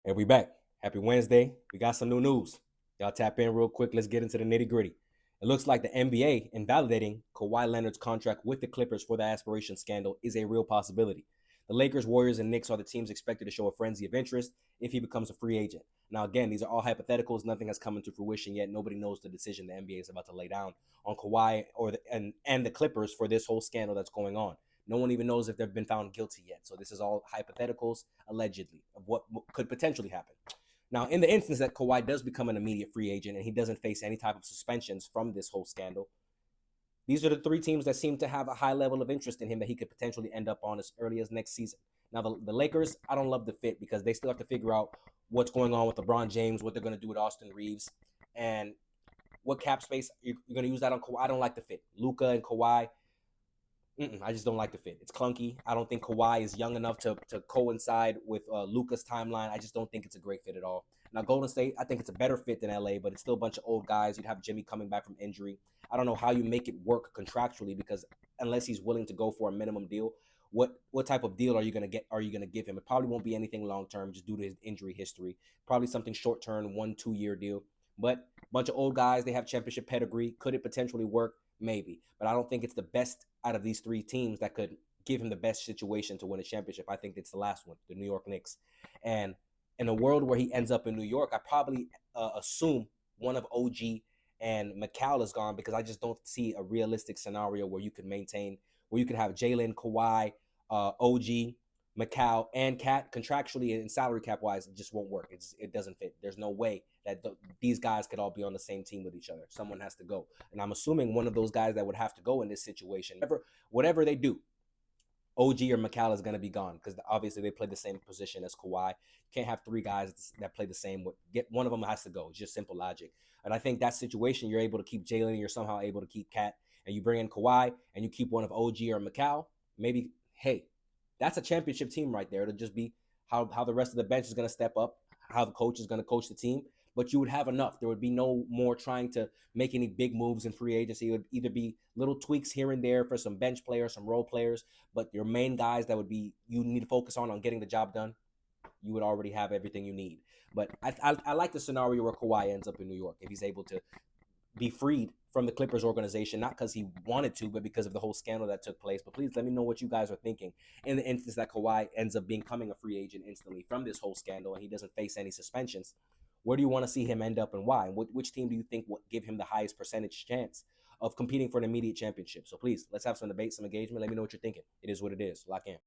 And we back. Happy Wednesday. We got some new news. Y'all tap in real quick. Let's get into the nitty gritty. It looks like the NBA invalidating Kawhi Leonard's contract with the Clippers for the aspiration scandal is a real possibility. The Lakers, Warriors, and Knicks are the teams expected to show a frenzy of interest if he becomes a free agent. Now, again, these are all hypotheticals. Nothing has come into fruition yet. Nobody knows the decision the NBA is about to lay down on Kawhi and the Clippers for this whole scandal that's going on. No one even knows if they've been found guilty yet. So this is all hypotheticals, allegedly, of what could potentially happen. Now, in the instance that Kawhi does become an immediate free agent and he doesn't face any type of suspensions from this whole scandal, these are the three teams that seem to have a high level of interest in him that he could potentially end up on as early as next season. Now, the Lakers, I don't love the fit because they still have to figure out what's going on with LeBron James, what they're going to do with Austin Reeves, and what cap space you're going to use that on Kawhi. I don't like the fit. Luka and Kawhi, I just don't like the fit. It's clunky. I don't think Kawhi is young enough to coincide with Luka's timeline. I just don't think it's a great fit at all. Now, Golden State, I think it's a better fit than LA, but it's still a bunch of old guys. You'd have Jimmy coming back from injury. I don't know how you make it work contractually because unless he's willing to go for a minimum deal, what type of deal are you gonna get? Are you gonna give him? It probably won't be anything long term, just due to his injury history. Probably something short term, 1-2 year deal. But a bunch of old guys, they have championship pedigree. Could it potentially work? Maybe, but I don't think it's the best out of these three teams that could give him the best situation to win a championship. I think it's the last one, the New York Knicks. And in a world where he ends up in New York, I probably assume one of OG and McCall is gone because I just don't see a realistic scenario where you could maintain, where you could have Jalen, Kawhi, OG, McCall, and Cat contractually and salary cap wise. It just won't work. It doesn't fit. There's no way that these guys could all be on the same team with each other. Someone has to go, and I'm assuming one of those guys that would have to go in this situation, whatever they do, OG or McCall is going to be gone because obviously they play the same position as Kawhi. You can't have three guys that play the same. Get one of them has to go. It's just simple logic. And I think that situation, you're able to keep Jalen, you're somehow able to keep Cat, and you bring in Kawhi and you keep one of OG or McCall. Maybe, hey, that's a championship team right there. It'll just be how the rest of the bench is going to step up, how the coach is going to coach the team. But you would have enough. There would be no more trying to make any big moves in free agency. It would either be little tweaks here and there for some bench players, some role players, but your main guys that would be you need to focus on getting the job done. You would already have everything you need. But I like the scenario where Kawhi ends up in New York if he's able to be freed from the Clippers organization, not because he wanted to, but because of the whole scandal that took place. But please let me know what you guys are thinking in the instance that Kawhi ends up becoming a free agent instantly from this whole scandal and he doesn't face any suspensions. Where do you want to see him end up and why? And which team do you think will give him the highest percentage chance of competing for an immediate championship? So please, let's have some debate, some engagement. Let me know what you're thinking. It is what it is. Lock in.